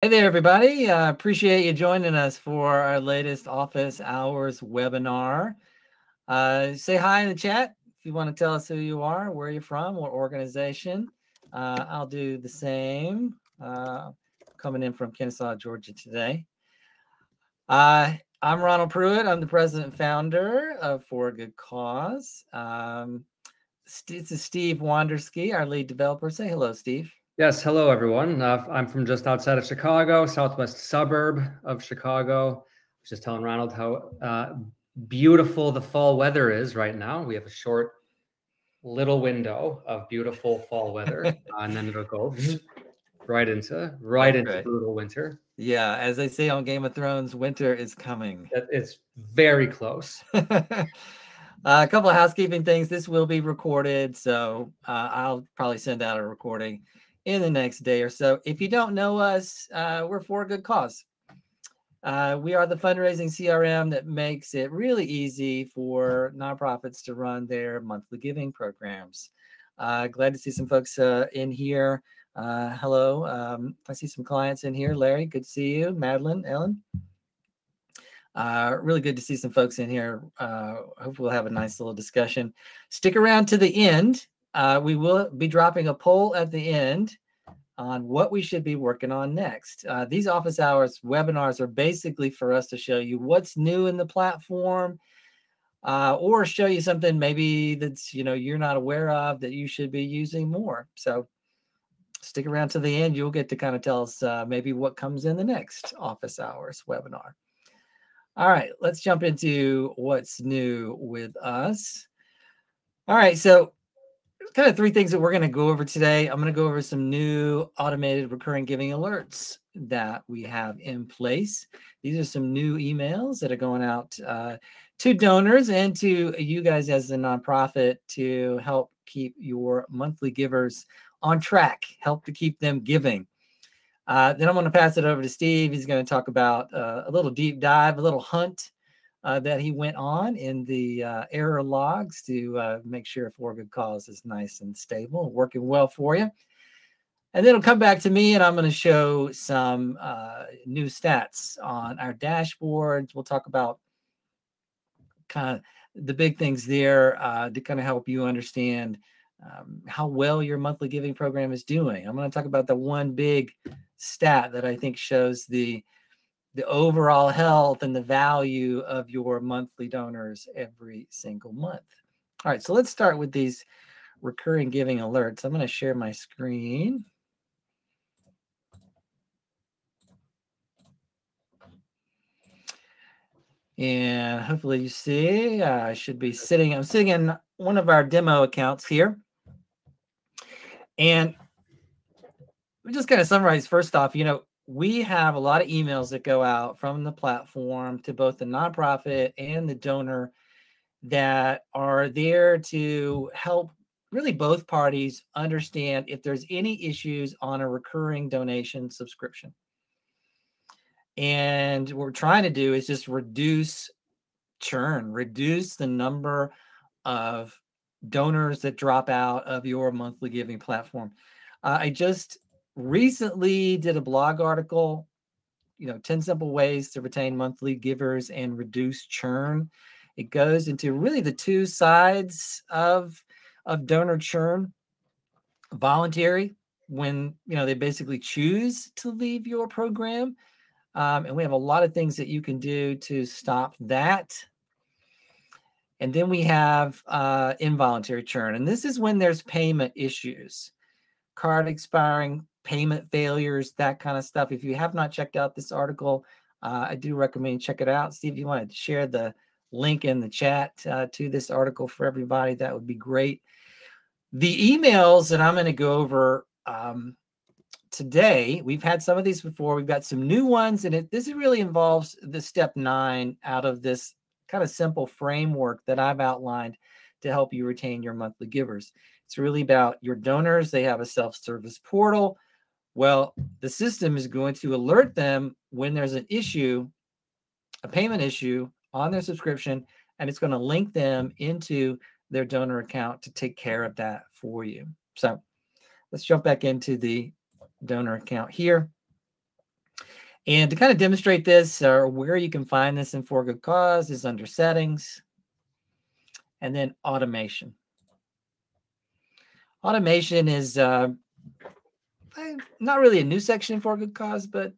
Hey there, everybody. Appreciate you joining us for our latest office hours webinar. Say hi in the chat if you want to tell us who you are, where you're from, what organization. I'll do the same. Coming in from Kennesaw, Georgia today. I'm Ronald Pruitt. I'm the president and founder of For a Good Cause. This is Steve Wanderski, our lead developer. Say hello, Steve. Yes, hello everyone. I'm from just outside of Chicago, southwest suburb of Chicago. I was just telling Ronald how beautiful the fall weather is right now. We have a short little window of beautiful fall weather, and then it'll go right into brutal winter. Yeah, as they say on Game of Thrones, winter is coming. It's very close. A couple of housekeeping things. This will be recorded, so I'll probably send out a recording in the next day or so. If you don't know us, we're For a Good Cause. We are the fundraising CRM that makes it really easy for nonprofits to run their monthly giving programs. Glad to see some folks in here. Hello. I see some clients in here. Larry, good to see you. Madeline, Ellen. Really good to see some folks in here. Hopefully we'll have a nice little discussion. Stick around to the end. We will be dropping a poll at the end on what we should be working on next. These office hours webinars are basically for us to show you what's new in the platform, or show you something maybe that's you're not aware of that you should be using more. So stick around to the end. You'll get to kind of tell us maybe what comes in the next office hours webinar. All right, let's jump into what's new with us. All right, so kind of three things that we're going to go over today. I'm going to go over some new automated recurring giving alerts that we have in place. These are some new emails that are going out to donors and to you guys as a nonprofit to help keep your monthly givers on track, help to keep them giving. Then I'm going to pass it over to Steve. He's going to talk about a little deep dive, a little hunt that he went on in the error logs to make sure For a Good Cause is nice and stable, working well for you. And then it'll come back to me, and I'm going to show some new stats on our dashboards. We'll talk about kind of the big things there to kind of help you understand how well your monthly giving program is doing. I'm going to talk about the one big stat that I think shows the overall health and the value of your monthly donors every single month. All right, so let's start with these recurring giving alerts. I'm going to share my screen. And hopefully you see, I should be sitting, I'm sitting in one of our demo accounts here. And we just kind of summarize first off, we have a lot of emails that go out from the platform to both the nonprofit and the donor that are there to help really both parties understand if there's any issues on a recurring donation subscription. And what we're trying to do is just reduce churn, reduce the number of donors that drop out of your monthly giving platform. I just recently did a blog article, 10 simple ways to retain monthly givers and reduce churn. It goes into really the two sides of donor churn. Voluntary, when they basically choose to leave your program. And we have a lot of things that you can do to stop that. And then we have involuntary churn. And this is when there's payment issues, card expiring, payment failures, that kind of stuff. If you have not checked out this article, I do recommend check it out. Steve, if you want to share the link in the chat to this article for everybody, that would be great. The emails that I'm going to go over today, we've had some of these before. We've got some new ones, and this really involves the step 9 out of this kind of simple framework that I've outlined to help you retain your monthly givers. It's really about your donors. They have a self-service portal. Well, the system is going to alert them when there's an issue, a payment issue on their subscription, and it's going to link them into their donor account to take care of that for you. So let's jump back into the donor account here. And to kind of demonstrate this, or where you can find this in For Good Cause, is under Settings, and then Automation. Automation is not really a new section For Good Cause, but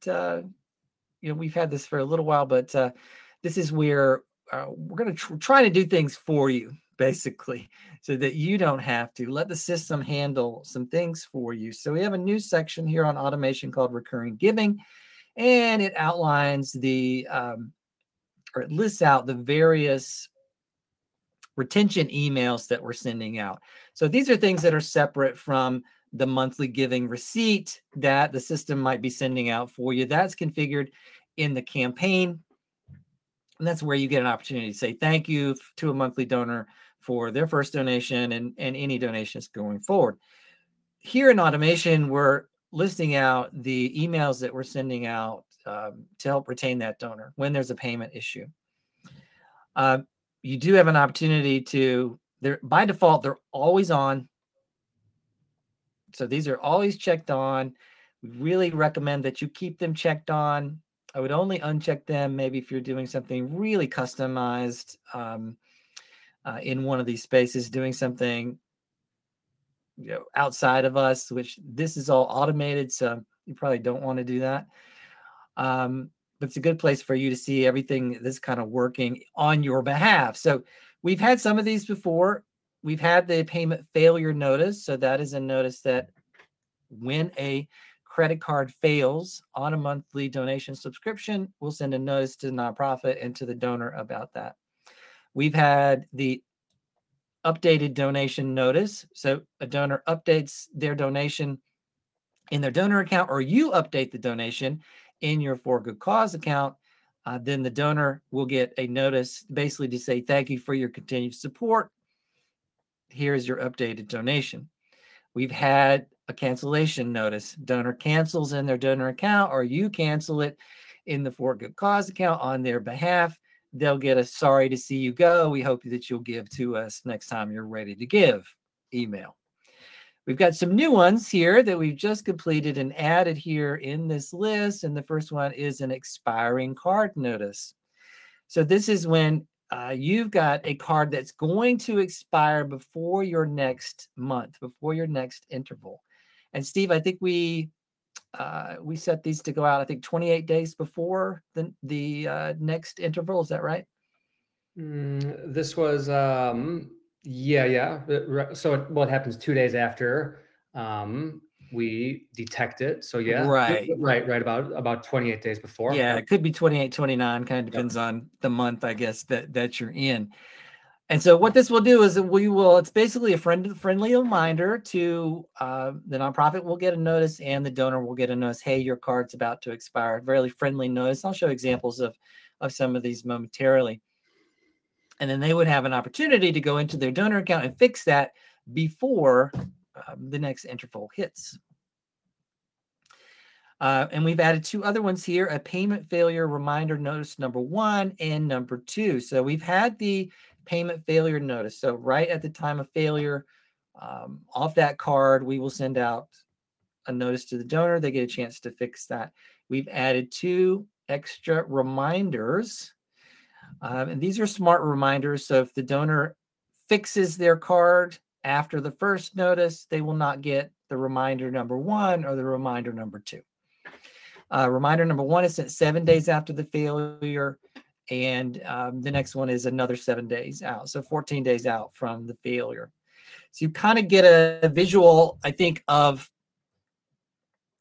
we've had this for a little while. But this is where we're going to try to do things for you, basically, so that you don't have to. Let the system handle some things for you. So we have a new section here on automation called Recurring Giving, and it outlines or it lists out the various retention emails that we're sending out. So these are things that are separate from the monthly giving receipt that the system might be sending out for you. That's configured in the campaign. And that's where you get an opportunity to say thank you to a monthly donor for their first donation and any donations going forward. Here in automation, we're listing out the emails that we're sending out to help retain that donor when there's a payment issue. You do have an opportunity to, by default, they're always on. So these are always checked on. We really recommend that you keep them checked on. I would only uncheck them maybe if you're doing something really customized in one of these spaces, doing something outside of us, which this is all automated, so you probably don't want to do that. But it's a good place for you to see everything that's kind of working on your behalf. So we've had some of these before. We've had the payment failure notice. So that is a notice that when a credit card fails on a monthly donation subscription, we'll send a notice to the nonprofit and to the donor about that. We've had the updated donation notice. So a donor updates their donation in their donor account, or you update the donation in your For Good Cause account, then the donor will get a notice basically to say, thank you for your continued support. Here's your updated donation. We've had a cancellation notice. Donor cancels in their donor account, or you cancel it in the For Good Cause account on their behalf. They'll get a sorry to see you go. We hope that you'll give to us next time you're ready to give email. We've got some new ones here that we've just completed and added here in this list. And the first one is an expiring card notice. So this is when you've got a card that's going to expire before your next month, before your next interval. And Steve, I think we set these to go out, I think 28 days before the next interval. Is that right? This was, yeah. So what happens 2 days after we detect it. So yeah, right about 28 days before. Yeah, it could be 28, 29, kind of depends on the month, I guess, that you're in. And so what this will do is it's basically a friendly reminder to the nonprofit will get a notice and the donor will get a notice, hey, your card's about to expire. Very friendly notice. I'll show examples of some of these momentarily. And then they would have an opportunity to go into their donor account and fix that before the next interval hits. And we've added two other ones here, a payment failure reminder notice number 1 and number 2. So we've had the payment failure notice. So right at the time of failure, off that card, we will send out a notice to the donor. They get a chance to fix that. We've added 2 extra reminders. And these are smart reminders. So if the donor fixes their card after the first notice, they will not get the reminder number 1 or the reminder number 2. Reminder number 1 is sent 7 days after the failure, and the next one is another 7 days out. So 14 days out from the failure. So you kind of get a visual, I think, of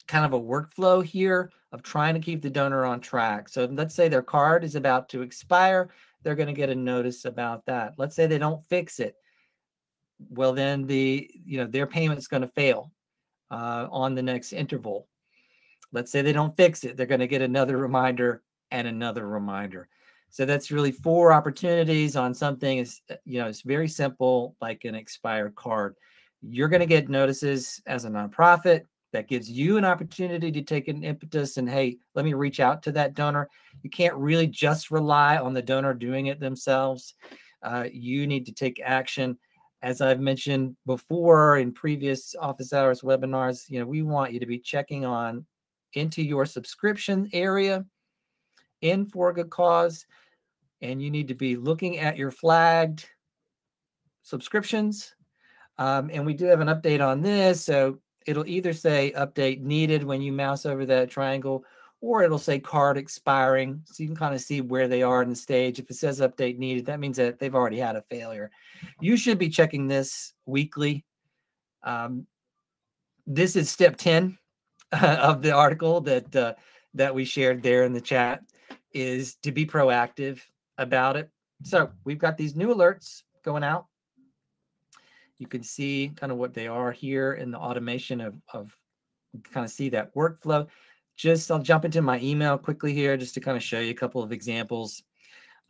kind of a workflow here of trying to keep the donor on track. So let's say their card is about to expire. They're going to get a notice about that. Let's say they don't fix it. Well, then their payment's going to fail on the next interval. Let's say they don't fix it. They're going to get another reminder and another reminder. So that's really 4 opportunities on something. It's very simple, like an expired card. You're going to get notices as a nonprofit. That gives you an opportunity to take an impetus and, hey, let me reach out to that donor. You can't really just rely on the donor doing it themselves. You need to take action. As I've mentioned before in previous office hours webinars, we want you to be checking on into your subscription area in For a Good Cause, and you need to be looking at your flagged subscriptions. And we do have an update on this. So it'll either say update needed when you mouse over that triangle, or it'll say card expiring. So you can kind of see where they are in the stage. If it says update needed, that means that they've already had a failure. You should be checking this weekly. This is step 10 of the article that we shared there in the chat, is to be proactive about it. So we've got these new alerts going out. You can see kind of what they are here in the automation of kind of see that workflow. I'll jump into my email quickly here just to kind of show you a couple of examples.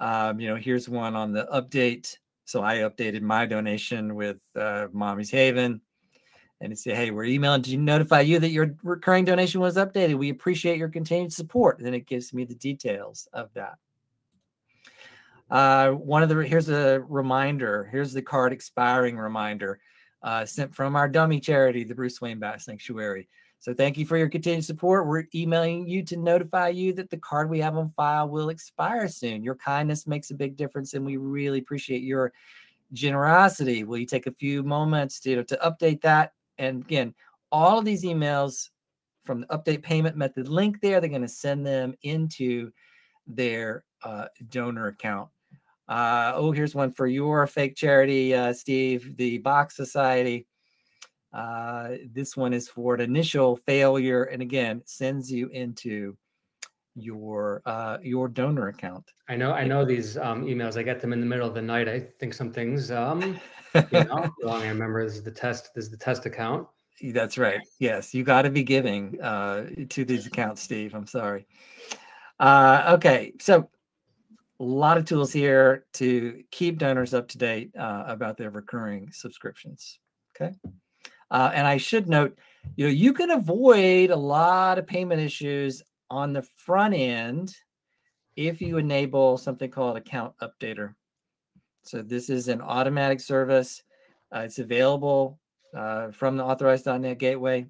Here's one on the update. So I updated my donation with Mommy's Haven, and it said, hey, we're emailing to notify you that your recurring donation was updated. We appreciate your continued support. And then it gives me the details of that. Here's a reminder. Here's the card expiring reminder sent from our dummy charity, the Bruce Wayne Bat Sanctuary. So thank you for your continued support. We're emailing you to notify you that the card we have on file will expire soon. Your kindness makes a big difference, and we really appreciate your generosity. Will you take a few moments to update that? And again, all of these emails from the update payment method link there, they're going to send them into their donor account. Here's one for your fake charity, Steve, the Box Society. This one is for an initial failure, and again, sends you into your donor account. I know these emails. I get them in the middle of the night. I think some things, long I remember. This is the test account. That's right. Yes, you got to be giving to these accounts, Steve. I'm sorry. Okay, so a lot of tools here to keep donors up to date about their recurring subscriptions. Okay. And I should note, you can avoid a lot of payment issues on the front end if you enable something called Account Updater. So this is an automatic service. It's available from the Authorized.net gateway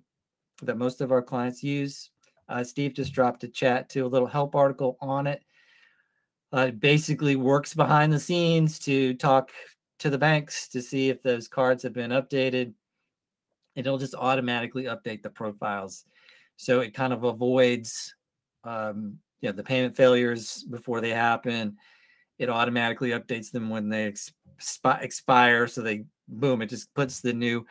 that most of our clients use. Steve just dropped a chat to a little help article on it. It basically works behind the scenes to talk to the banks to see if those cards have been updated. It'll just automatically update the profiles. So it kind of avoids the payment failures before they happen. It automatically updates them when they expire. So it just puts the new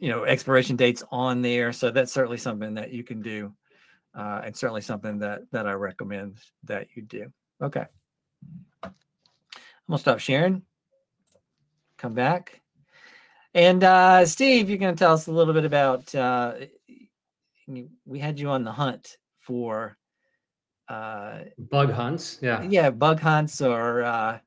expiration dates on there. So that's certainly something that you can do. And certainly something that I recommend that you do. Okay. I'm going to stop sharing. Come back. And Steve, you're going to tell us a little bit about, we had you on the hunt for bug hunts. Yeah, bug hunts, or I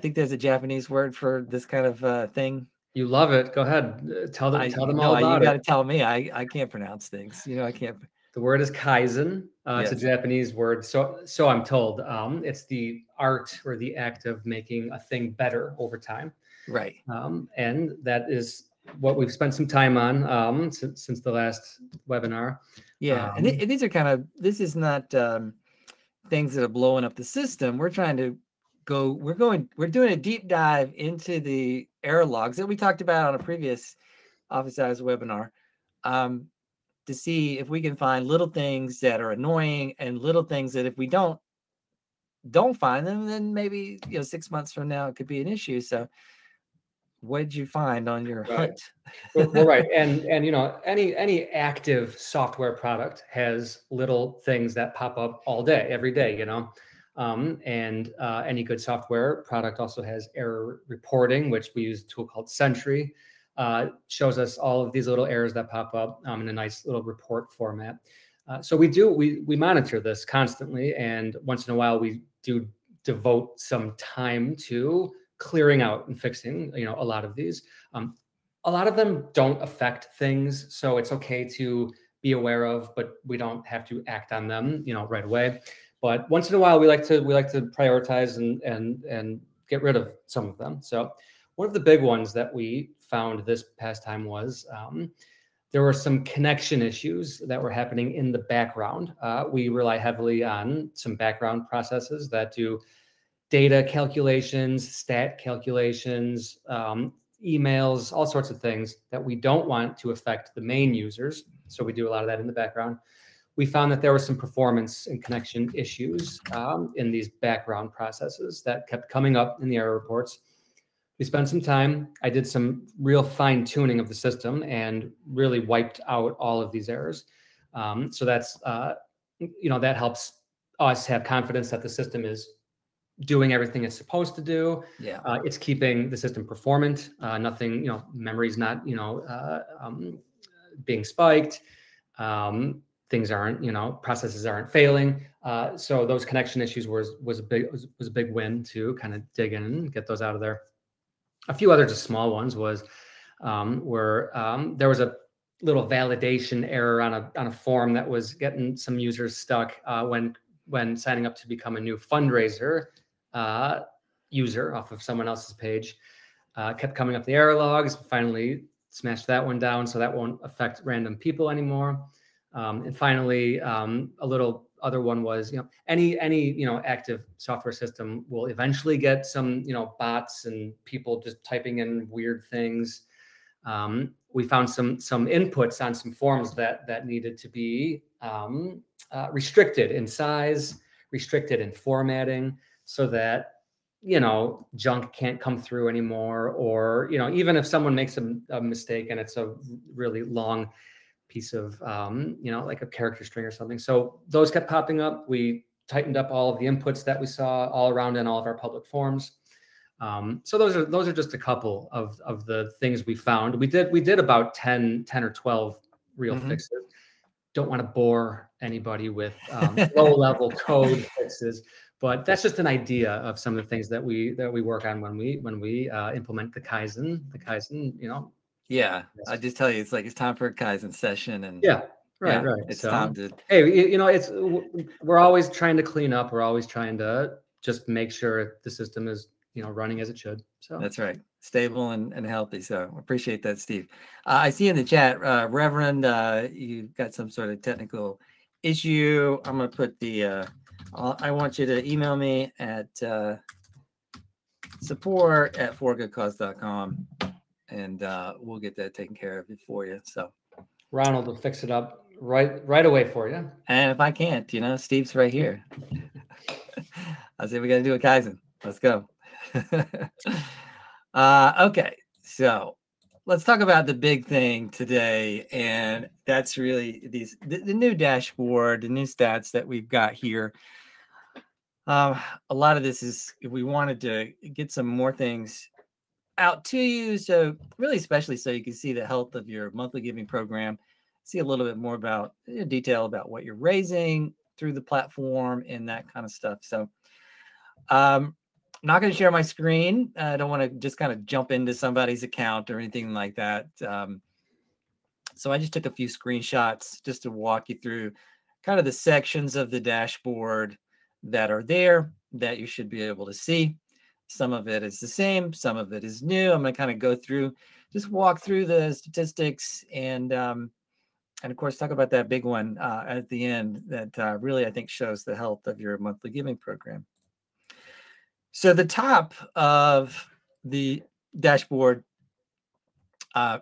think there's a Japanese word for this kind of thing. You love it. Go ahead. Tell them all about it. You got to tell me. I can't pronounce things. I can't. The word is kaizen. Yes. It's a Japanese word. So I'm told. It's the art or the act of making a thing better over time. Right. And that is what we've spent some time on since the last webinar. Yeah. And these are this is not things that are blowing up the system. We're trying to we're doing a deep dive into the error logs that we talked about on a previous Office Hours webinar. To see if we can find little things that are annoying and little things that if we don't find them, then maybe 6 months from now it could be an issue. So what did you find on your hunt? Well, right. And any active software product has little things that pop up all day, every day, and any good software product also has error reporting, which we use a tool called Sentry. Shows us all of these little errors that pop up in a nice little report format. So we monitor this constantly, and once in a while we do devote some time to clearing out and fixing a lot of these. A lot of them don't affect things, so it's okay to be aware of, but we don't have to act on them right away. But once in a while we like to prioritize and get rid of some of them. So one of the big ones that we found this past time was there were some connection issues that were happening in the background. We rely heavily on some background processes that do data calculations, stat calculations, emails, all sorts of things that we don't want to affect the main users. So we do a lot of that in the background. We found that there were some performance and connection issues in these background processes that kept coming up in the error reports. We spent some time. I did some real fine tuning of the system and really wiped out all of these errors. So that's, that helps us have confidence that the system is doing everything it's supposed to do. Yeah. It's keeping the system performant. Nothing, memory's not, being spiked. Things aren't, processes aren't failing. So those connection issues was a big win to kind of dig in and get those out of there. A few other just small ones was where there was a little validation error on a form that was getting some users stuck when signing up to become a new fundraiser user off of someone else's page. Kept coming up the error logs. Finally smashed that one down, so that won't affect random people anymore. And finally, a little other one was, any active software system will eventually get some, bots and people just typing in weird things. We found some inputs on some forms that needed to be restricted in size, restricted in formatting, so that junk can't come through anymore. Or even if someone makes a mistake and it's a really long piece of like a character string or something. So those kept popping up. We tightened up all of the inputs that we saw all around in all of our public forms. So those are just a couple of the things we found. We did about 10 or 12 real fixes. Don't want to bore anybody with low level code fixes, but that's just an idea of some of the things that we work on when we implement the Kaizen. Yeah, I just tell you, it's time for a Kaizen session, and right. It's time to. Hey, we're always trying to clean up. We're always trying to just make sure the system is running as it should. So that's right, stable and healthy. So appreciate that, Steve. I see in the chat, Reverend, you got some sort of technical issue. I'm going to put the. I want you to email me at support@forgoodcause.com. and we'll get that taken care of for you. So Ronald will fix it up right away for you. And if I can't, Steve's right here. I say we got to do a Kaizen. Let's go. Okay, so let's talk about the big thing today, and that's really the new dashboard, the new stats that we've got here. A lot of this is, we wanted to get some more things out to you, so really especially so you can see the health of your monthly giving program, see a little bit more about detail about what you're raising through the platform and that kind of stuff. So I'm not going to share my screen. I don't want to just kind of jump into somebody's account or anything like that. So I just took a few screenshots just to walk you through kind of the sections of the dashboard that are there that you should be able to see. Some of it is the same, some of it is new. I'm going to kind of go through, just walk through the statistics and of course talk about that big one at the end that really I think shows the health of your monthly giving program. So the top of the dashboard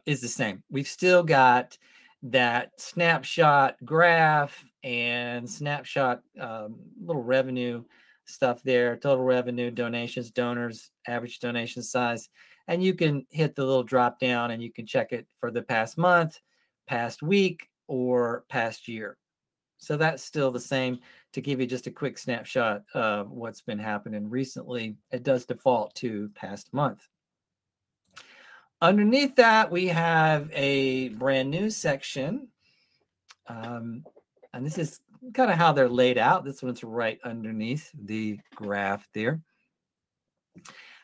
is the same. We've still got that snapshot graph and snapshot little revenue stuff there, total revenue, donations, donors, average donation size, and you can hit the little drop down and you can check it for the past month, past week, or past year. So that's still the same. To give you just a quick snapshot of what's been happening recently, it does default to past month. Underneath that, we have a brand new section. And this is kind of how they're laid out. This one's right underneath the graph there.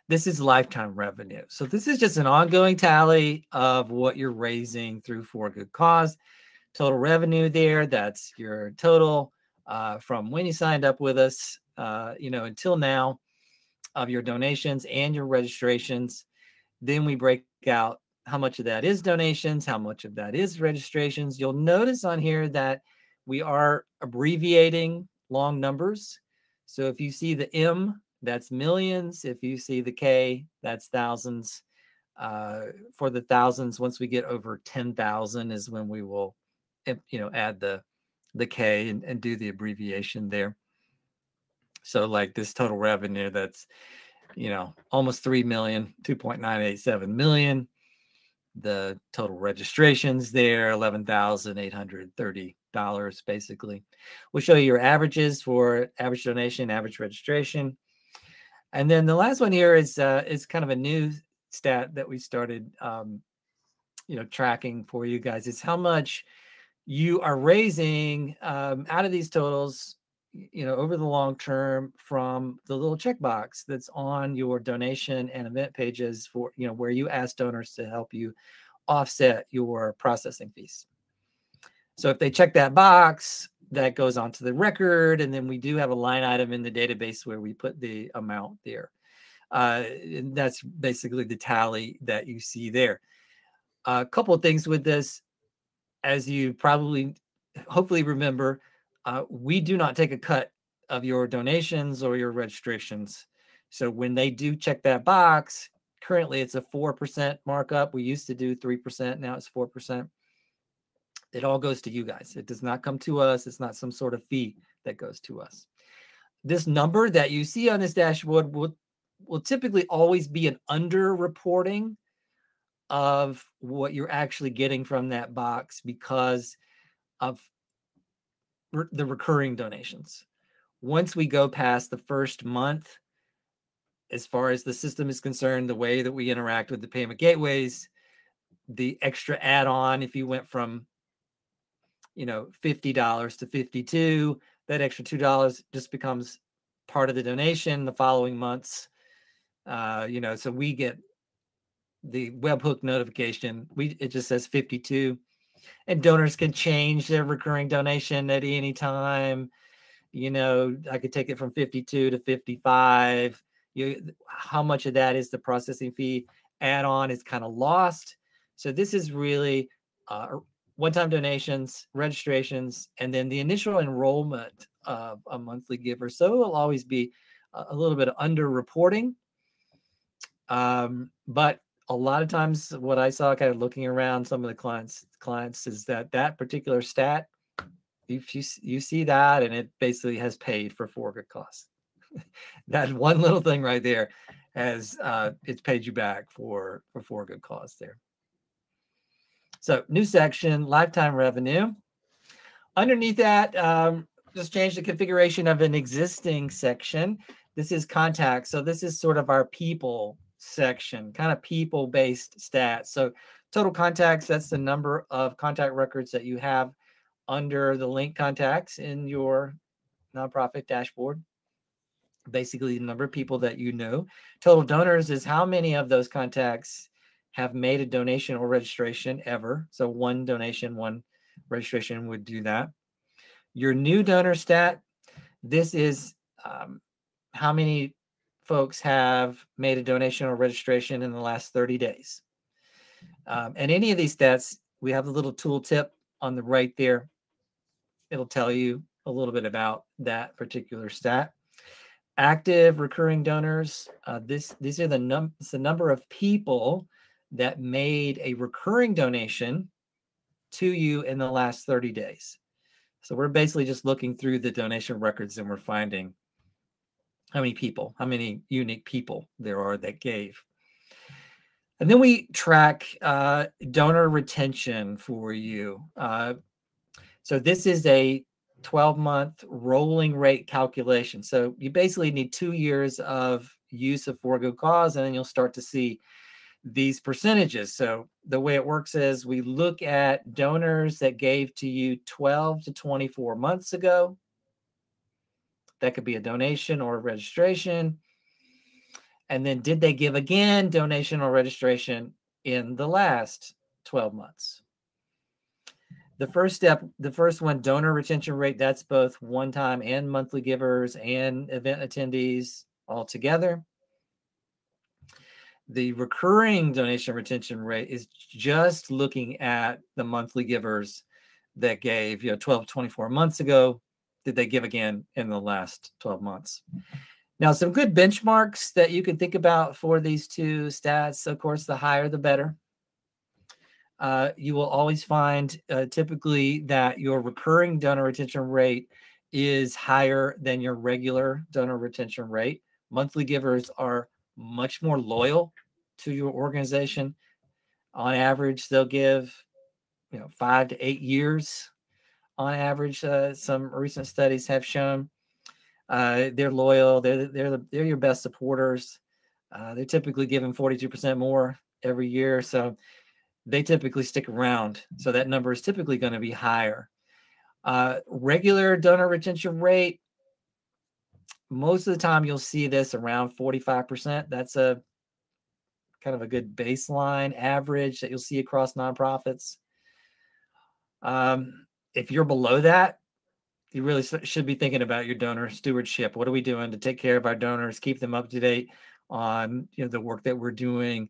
This is lifetime revenue. So this is just an ongoing tally of what you're raising through For Good Cause. Total revenue there, that's your total from when you signed up with us, until now, of your donations and your registrations. Then we break out how much of that is donations, how much of that is registrations. You'll notice on here that we are abbreviating long numbers. So if you see the M, that's millions. If you see the K, that's thousands. For the thousands, once we get over 10,000 is when we will, add the K and do the abbreviation there. So like this total revenue, that's, almost 3 million, 2.987 million. The total registrations there, $11,830 basically. We'll show you your averages for average donation, average registration. And then the last one here is kind of a new stat that we started, tracking for you guys. It's how much you are raising out of these totals, over the long term from the little checkbox that's on your donation and event pages for, where you ask donors to help you offset your processing fees. So if they check that box, that goes onto the record, and then we do have a line item in the database where we put the amount there. And that's basically the tally that you see there. A couple of things with this, as you hopefully remember, we do not take a cut of your donations or your registrations. So when they do check that box, currently it's a 4% markup. We used to do 3%. Now it's 4%. It all goes to you guys. It does not come to us. It's not some sort of fee that goes to us. This number that you see on this dashboard will typically always be an under-reporting of what you're actually getting from that box because of the recurring donations. Once we go past the first month, as far as the system is concerned, the way that we interact with the payment gateways, the extra add-on, if you went from $50 to $52, that extra $2 just becomes part of the donation the following months. So we get the webhook notification. It just says 52, and donors can change their recurring donation at any time. I could take it from 52 to 55. How much of that is the processing fee? Add-on is kind of lost. So this is really one-time donations, registrations, and then the initial enrollment of a monthly giver. So it'll always be a little bit of under-reporting. But a lot of times what I saw kind of looking around some of the clients is that particular stat, if you see that, and it basically has paid for good cause. That one little thing right there has it's paid you back for good cause there. So new section, lifetime revenue. Underneath that, just change the configuration of an existing section. This is contacts. So this is sort of our people section, kind of people-based stats. So total contacts, that's the number of contact records that you have under the link contacts in your nonprofit dashboard. Basically the number of people that you know. Total donors is how many of those contacts have made a donation or registration ever. So one donation, one registration would do that. Your new donor stat, this is how many folks have made a donation or registration in the last 30 days. And any of these stats, we have a little tooltip on the right there. It'll tell you a little bit about that particular stat. Active recurring donors, these are the number of people that made a recurring donation to you in the last 30 days. So we're basically just looking through the donation records and we're finding how many unique people there are that gave. And then we track donor retention for you. So this is a 12-month rolling rate calculation. So you basically need 2 years of use of for good cause, and then you'll start to see these percentages. So the way it works is we look at donors that gave to you 12 to 24 months ago. That could be a donation or a registration. And then did they give again, donation or registration, in the last 12 months? The first step, the first one, donor retention rate, that's both one-time and monthly givers and event attendees all together. The recurring donation retention rate is just looking at the monthly givers that gave, 12, 24 months ago. Did they give again in the last 12 months? Now, some good benchmarks that you can think about for these two stats, of course, the higher the better. You will always find typically that your recurring donor retention rate is higher than your regular donor retention rate. Monthly givers are much more loyal to your organization. On average, they'll give 5 to 8 years on average. Some recent studies have shown they're loyal. They're your best supporters. They're typically giving 42% more every year, so they typically stick around. So that number is typically going to be higher. Regular donor retention rate, most of the time you'll see this around 45%. That's a kind of a good baseline average that you'll see across nonprofits. If you're below that, you really should be thinking about your donor stewardship. What are we doing to take care of our donors, keep them up to date on the work that we're doing,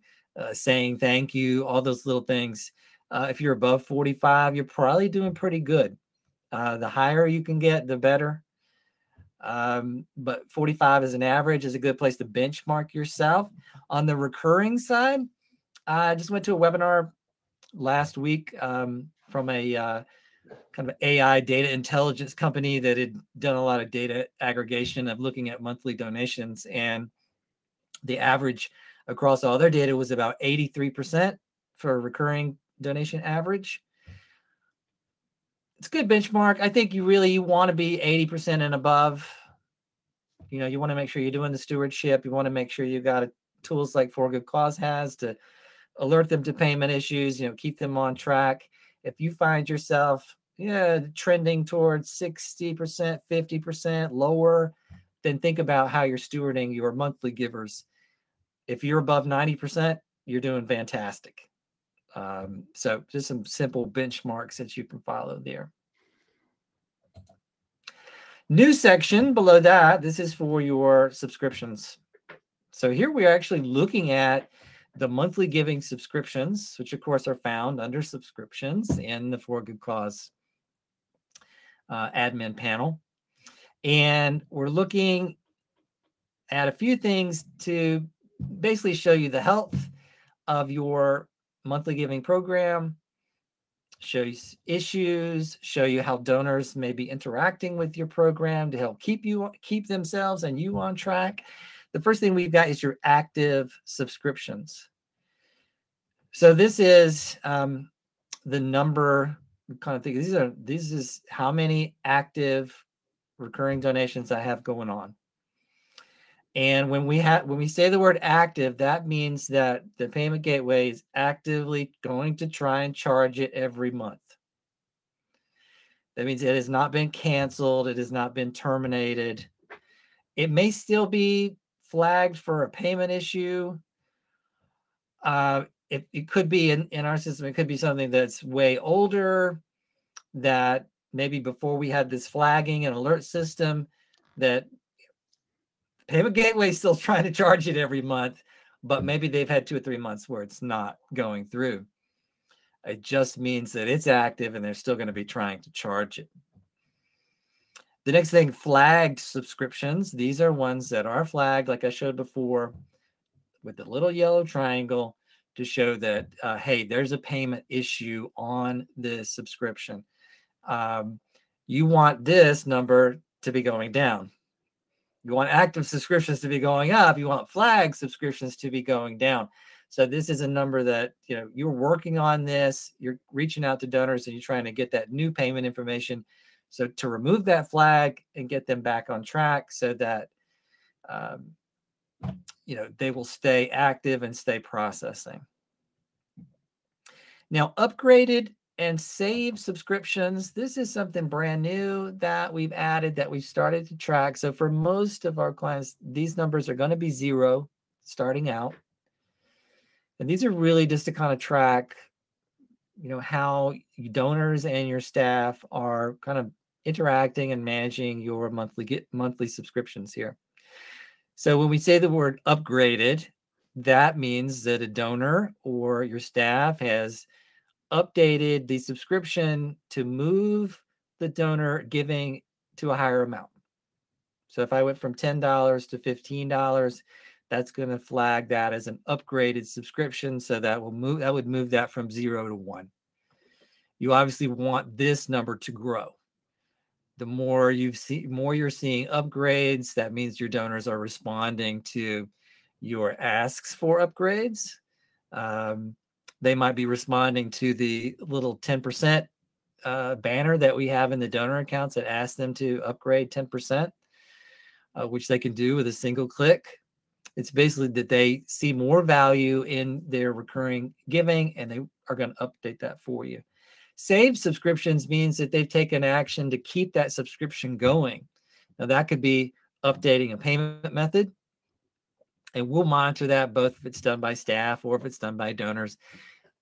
saying thank you, all those little things. If you're above 45, you're probably doing pretty good. The higher you can get, the better. But 45 as an average is a good place to benchmark yourself. On the recurring side, I just went to a webinar last week from a kind of AI data intelligence company that had done a lot of data aggregation of looking at monthly donations. And the average across all their data was about 83% for a recurring donation average. It's a good benchmark. I think you want to be 80% and above. You want to make sure you're doing the stewardship. You want to make sure you got tools like For Good Cause has to alert them to payment issues, keep them on track. If you find yourself trending towards 60%, 50% lower, then think about how you're stewarding your monthly givers. If you're above 90%, you're doing fantastic. So just some simple benchmarks that you can follow there. New section below that, this is for your subscriptions. So here we are actually looking at the monthly giving subscriptions, which of course are found under subscriptions in the For Good Cause admin panel. And we're looking at a few things to basically show you the health of your monthly giving program, show you issues, show you how donors may be interacting with your program to help keep themselves and you on track. The first thing we've got is your active subscriptions. So this is the number kind of thing. This is how many active recurring donations I have going on. And when we say the word active, that means that the payment gateway is actively going to try and charge it every month. That means it has not been canceled. It has not been terminated. It may still be flagged for a payment issue. It could be in our system, it could be something that's way older, that maybe before we had this flagging and alert system, that payment gateway is still trying to charge it every month, but maybe they've had 2 or 3 months where it's not going through. It just means that it's active and they're still going to be trying to charge it. The next thing, flagged subscriptions. These are ones that are flagged, like I showed before, with the little yellow triangle to show that, hey, there's a payment issue on this subscription. You want this number to be going down. You want active subscriptions to be going up. You want flag subscriptions to be going down. So this is a number that, you're working on this, you're reaching out to donors and you're trying to get that new payment information. So to remove that flag and get them back on track so that, they will stay active and stay processing. Now, upgraded and saved subscriptions. This is something brand new that we've added, that we've started to track. So for most of our clients, these numbers are going to be 0 starting out. And these are really just to kind of track, how donors and your staff are kind of interacting and managing your monthly subscriptions here. So when we say the word upgraded, that means that a donor or your staff has updated the subscription to move the donor giving to a higher amount. So if I went from $10 to $15, that's going to flag that as an upgraded subscription. So that would move that from 0 to 1. You obviously want this number to grow. The more you're seeing upgrades, that means your donors are responding to your asks for upgrades. They might be responding to the little 10% banner that we have in the donor accounts that asks them to upgrade 10%, which they can do with a single click. It's basically that they see more value in their recurring giving, and they are going to update that for you. Saved subscriptions means that they've taken action to keep that subscription going. Now, that could be updating a payment method, and we'll monitor that both if it's done by staff or if it's done by donors.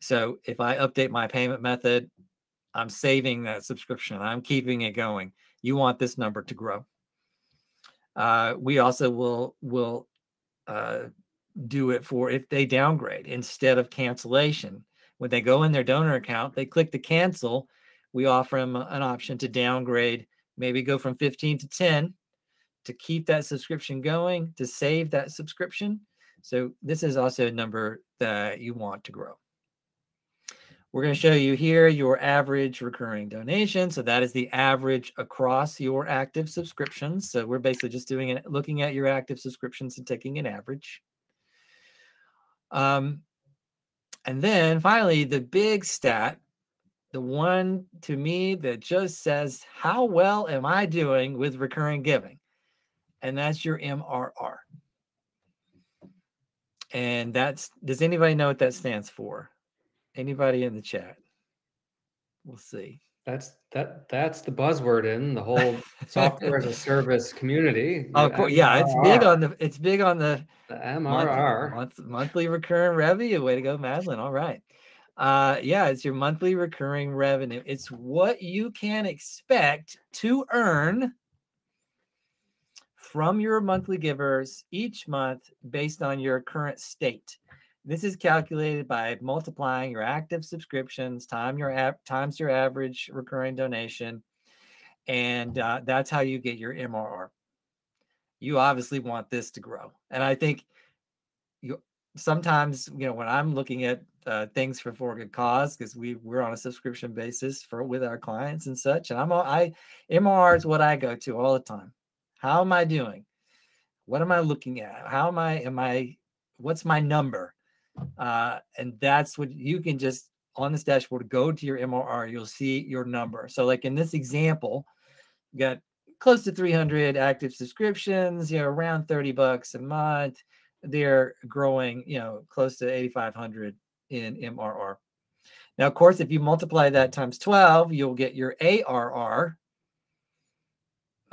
So if I update my payment method, I'm saving that subscription. I'm keeping it going. You want this number to grow. We also will do it for if they downgrade instead of cancellation. When they go in their donor account, they click to cancel. We offer them an option to downgrade, maybe go from 15 to 10 to keep that subscription going, to save that subscription. So this is also a number that you want to grow. We're going to show you here your average recurring donation. So that is the average across your active subscriptions. So we're basically just doing it, looking at your active subscriptions and taking an average. And then finally, the big stat, the one to me that just says, how well am I doing with recurring giving? And that's your MRR. And does anybody know what that stands for? Anybody in the chat? We'll see. That's the buzzword in the whole software as a service community. Of course, yeah, it's big on the MRR. monthly recurring revenue. Way to go, Madeline. All right. Yeah, it's your monthly recurring revenue. It's what you can expect to earn from your monthly givers each month based on your current state. This is calculated by multiplying your active subscriptions times your average recurring donation, and that's how you get your MRR. You obviously want this to grow, and I think sometimes when I'm looking at things for good cause, because we're on a subscription basis with our clients and such, and MRR is what I go to all the time. How am I doing? What am I looking at? How am I? What's my number? And that's what you can just on this dashboard go to your MRR. You'll see your number. So, like in this example, you got close to 300 active subscriptions. Around $30 a month. They're growing. Close to 8,500 in MRR. Now, of course, if you multiply that times 12, you'll get your ARR.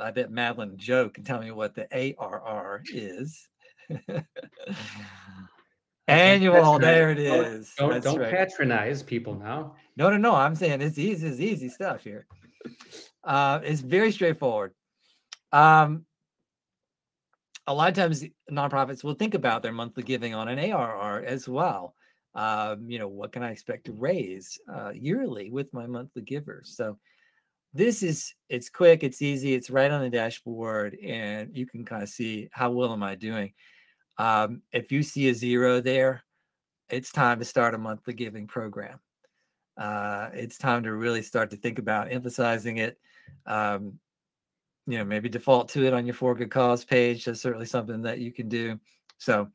I bet Madeline and Joe can tell me what the ARR is. Annual, there it is. Don't patronize people now. No. I'm saying it's easy stuff here. It's very straightforward. A lot of times nonprofits will think about their monthly giving on an ARR as well. What can I expect to raise yearly with my monthly givers? So it's quick, it's easy, it's right on the dashboard, and you can kind of see how well am I doing. If you see a 0 there, it's time to start a monthly giving program. It's time to really start to think about emphasizing it. Maybe default to it on your For Good Cause page. That's certainly something that you can do. So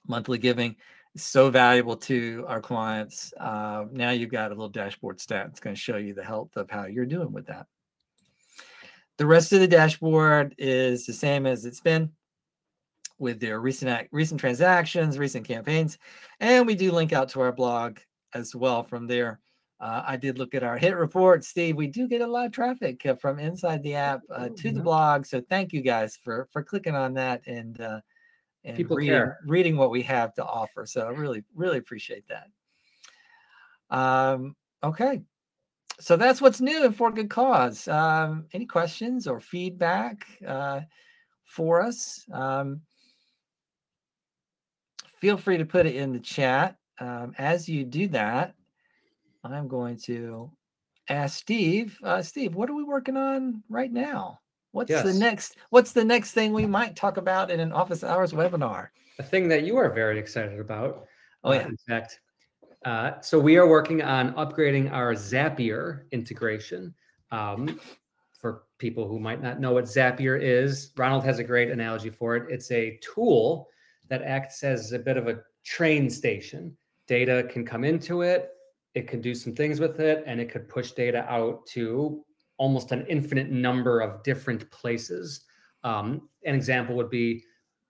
monthly giving is so valuable to our clients. Now you've got a little dashboard stat. It's going to show you the health of how you're doing with that. The rest of the dashboard is the same as it's been, with their recent transactions, recent campaigns, and we do link out to our blog as well from there. I did look at our hit report, Steve. We do get a lot of traffic from inside the app to the blog, so thank you guys for clicking on that and people reading what we have to offer. So I really appreciate that. Okay, so that's what's new and For Good Cause. Any questions or feedback for us? feel free to put it in the chat. As you do that, I'm going to ask Steve. Steve, what are we working on right now? What's the next thing we might talk about in an office hours webinar? A thing that you are very excited about. Oh yeah. In fact, so we are working on upgrading our Zapier integration. For people who might not know what Zapier is, Ronald has a great analogy for it. It's a tool that acts as a bit of a train station. Data can come into it, it could do some things with it, and it could push data out to almost an infinite number of different places. An example would be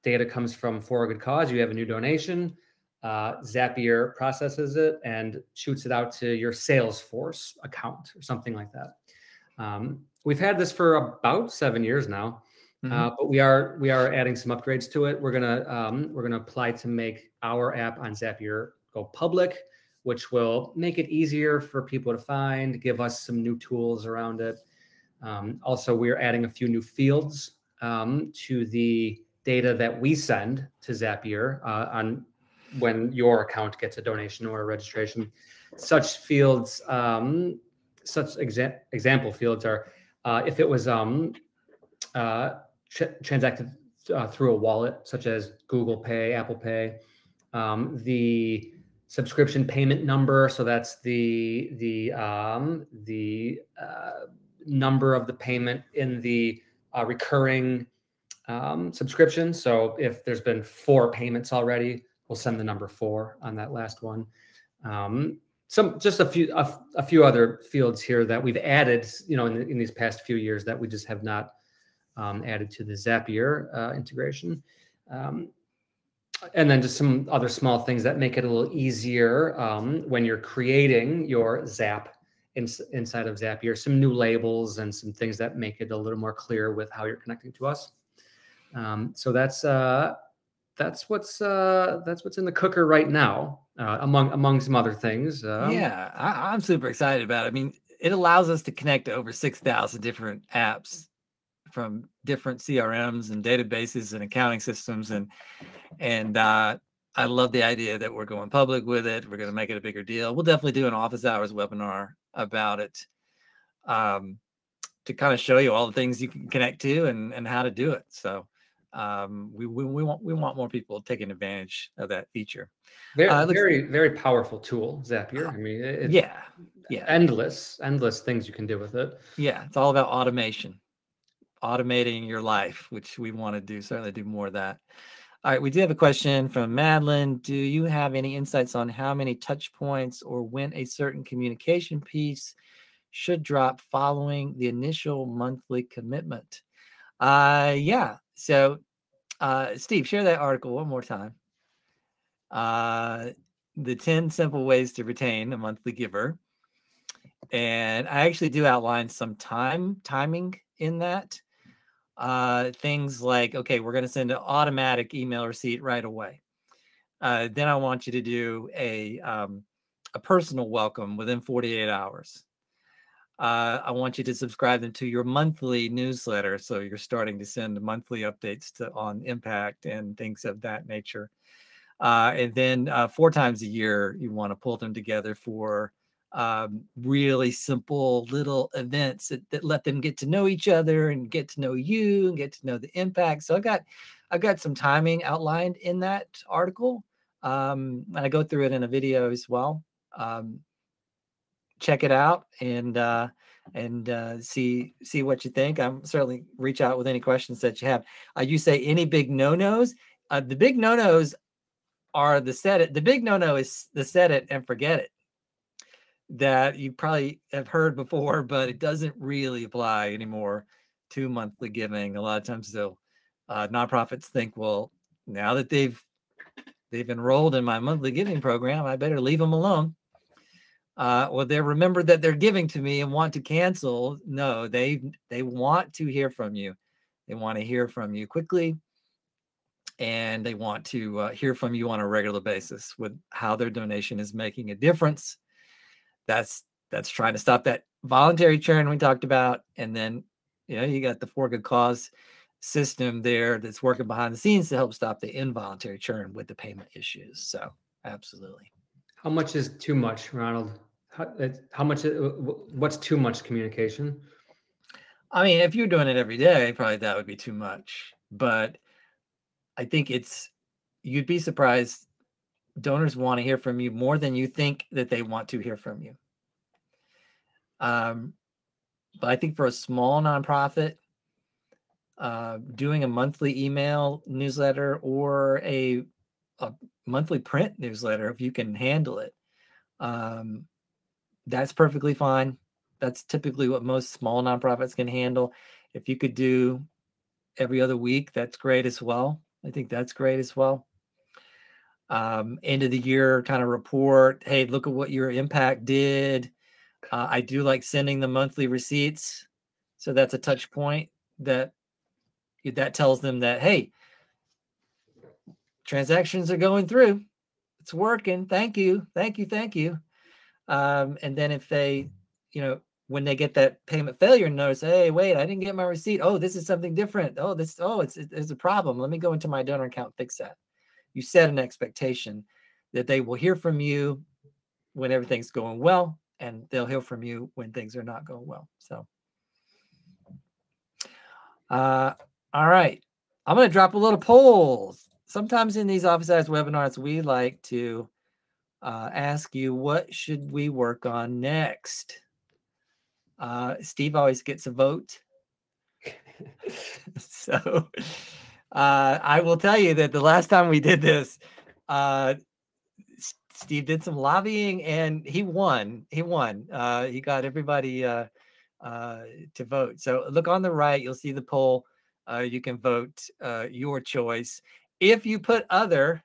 data comes from For a Good Cause. You have a new donation. Zapier processes it and shoots it out to your Salesforce account or something like that. We've had this for about 7 years now, but we are adding some upgrades to it. We're gonna apply to make our app on Zapier go public, which will make it easier for people to find, give us some new tools around it. Also, we're adding a few new fields to the data that we send to Zapier on when your account gets a donation or a registration. Such fields, example fields are if it was transacted through a wallet, such as Google Pay, Apple Pay, the subscription payment number. So that's the number of the payment in the recurring subscription. So if there's been 4 payments already, we'll send the number 4 on that last one. Just a few other fields here that we've added, in these past few years that we just have not added to the Zapier integration. And then just some other small things that make it a little easier when you're creating your Zap inside of Zapier. Some new labels and some things that make it a little more clear with how you're connecting to us. So that's what's in the cooker right now, among some other things. Yeah, I'm super excited about it. I mean, it allows us to connect to over 6,000 different apps from different CRMs and databases and accounting systems, and I love the idea that we're going public with it. We're going to make it a bigger deal. We'll definitely do an office hours webinar about it, to kind of show you all the things you can connect to and how to do it. So we want more people taking advantage of that feature. Very, very powerful tool, Zapier. I mean, it's endless things you can do with it. Yeah, it's all about automating your life, which we want to do, certainly do more of that. All right, we do have a question from Madeline. Do you have any insights on how many touch points or when a certain communication piece should drop following the initial monthly commitment? Yeah. So, Steve, share that article one more time. The 10 simple ways to retain a monthly giver. And I actually do outline some timing in that. Things like, okay, we're going to send an automatic email receipt right away. Then I want you to do a personal welcome within 48 hours. I want you to subscribe them to your monthly newsletter. So you're starting to send monthly updates on impact and things of that nature. And then 4 times a year, you want to pull them together for really simple little events that let them get to know each other and get to know you and get to know the impact. So I've got some timing outlined in that article. And I go through it in a video as well. Check it out and see what you think. I'm certainly reach out with any questions that you have. You say any big no-nos. The big no-nos are the big no-no is the set it and forget it, that you probably have heard before, but it doesn't really apply anymore to monthly giving. A lot of times though, nonprofits think, well, now that they've enrolled in my monthly giving program, I better leave them alone. Well, they remember that they're giving to me and want to cancel. No, they want to hear from you. They want to hear from you quickly, and they want to hear from you on a regular basis with how their donation is making a difference. That's trying to stop that voluntary churn we talked about, and then you got the For Good Cause system there that's working behind the scenes to help stop the involuntary churn with the payment issues. So absolutely. How much is too much, Ronald? How much? What's too much communication? I mean, if you're doing it every day, probably that would be too much. But I think you'd be surprised. Donors want to hear from you more than you think that they want to hear from you. But I think for a small nonprofit, doing a monthly email newsletter or a monthly print newsletter, if you can handle it, that's perfectly fine. That's typically what most small nonprofits can handle. If you could do every other week, that's great as well. I think that's great as well. End of the year kind of report. Hey, look at what your impact did. I do like sending the monthly receipts. So that's a touch point that tells them that, hey, transactions are going through. It's working. Thank you. Thank you. Thank you. And then if they, when they get that payment failure notice, hey, wait, I didn't get my receipt. Oh, this is something different. Oh, it's a problem. Let me go into my donor account and fix that. You set an expectation that they will hear from you when everything's going well, and they'll hear from you when things are not going well. So, all right. I'm going to drop a little polls. Sometimes in these office hours webinars, we like to ask you, what should we work on next? Steve always gets a vote. So I will tell you that the last time we did this, Steve did some lobbying and he won. He got everybody to vote. So look on the right, you'll see the poll. You can vote your choice. If you put other,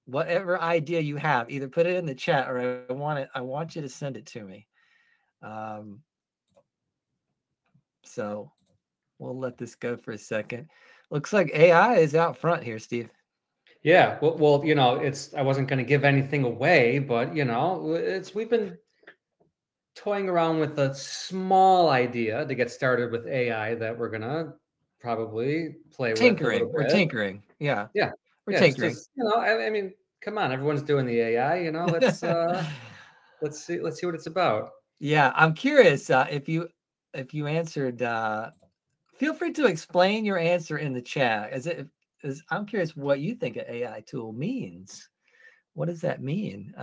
whatever idea you have, either put it in the chat or I want you to send it to me. So we'll let this go for a second. Looks like AI is out front here, Steve. Yeah, well, I wasn't going to give anything away, but we've been toying around with a small idea to get started with AI that we're gonna probably play with a little bit. We're tinkering. Yeah. Yeah. We're tinkering. Just, I mean, come on, everyone's doing the AI, let's see what it's about. Yeah, I'm curious if you answered, feel free to explain your answer in the chat. I'm curious what you think an AI tool means. What does that mean?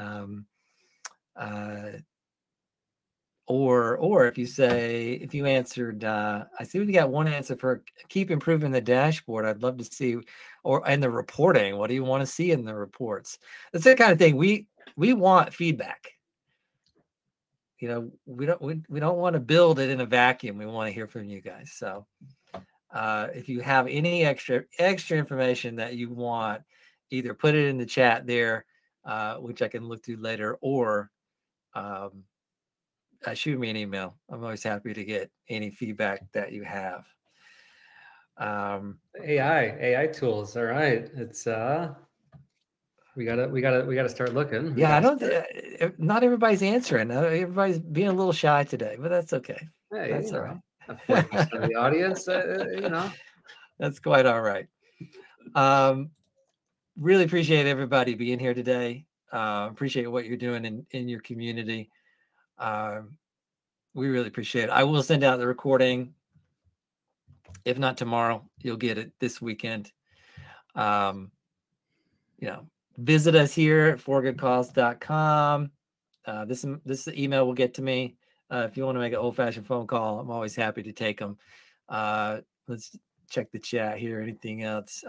Or if you answered, I see we got one answer for keep improving the dashboard. I'd love to see, and the reporting. What do you want to see in the reports? That's the kind of thing we want feedback. We don't want to build it in a vacuum. We want to hear from you guys. So if you have any extra information that you want, either put it in the chat there, which I can look through later, or shoot me an email. I'm always happy to get any feedback that you have. AI tools. All right. It's we gotta start looking. Yeah, not everybody's answering. Everybody's being a little shy today, but that's okay. Hey, that's all right. 40% of the audience, That's quite all right. Really appreciate everybody being here today. Appreciate what you're doing in your community. We really appreciate it. I will send out the recording. If not tomorrow, you'll get it this weekend. Visit us here at forgoodcause.com. This email will get to me. If you want to make an old-fashioned phone call, I'm always happy to take them. Let's check the chat here. Anything else?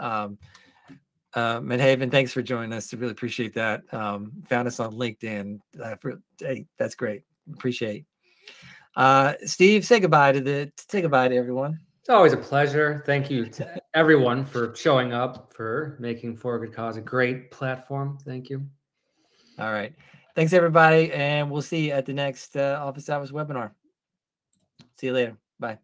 Midhaven, thanks for joining us. I really appreciate that. Found us on LinkedIn. Hey, that's great. Appreciate. Steve, say goodbye to everyone. It's always a pleasure. Thank you to everyone for showing up, for making For a Good Cause a great platform. Thank you. All right. Thanks, everybody. And we'll see you at the next Office Hours webinar. See you later. Bye.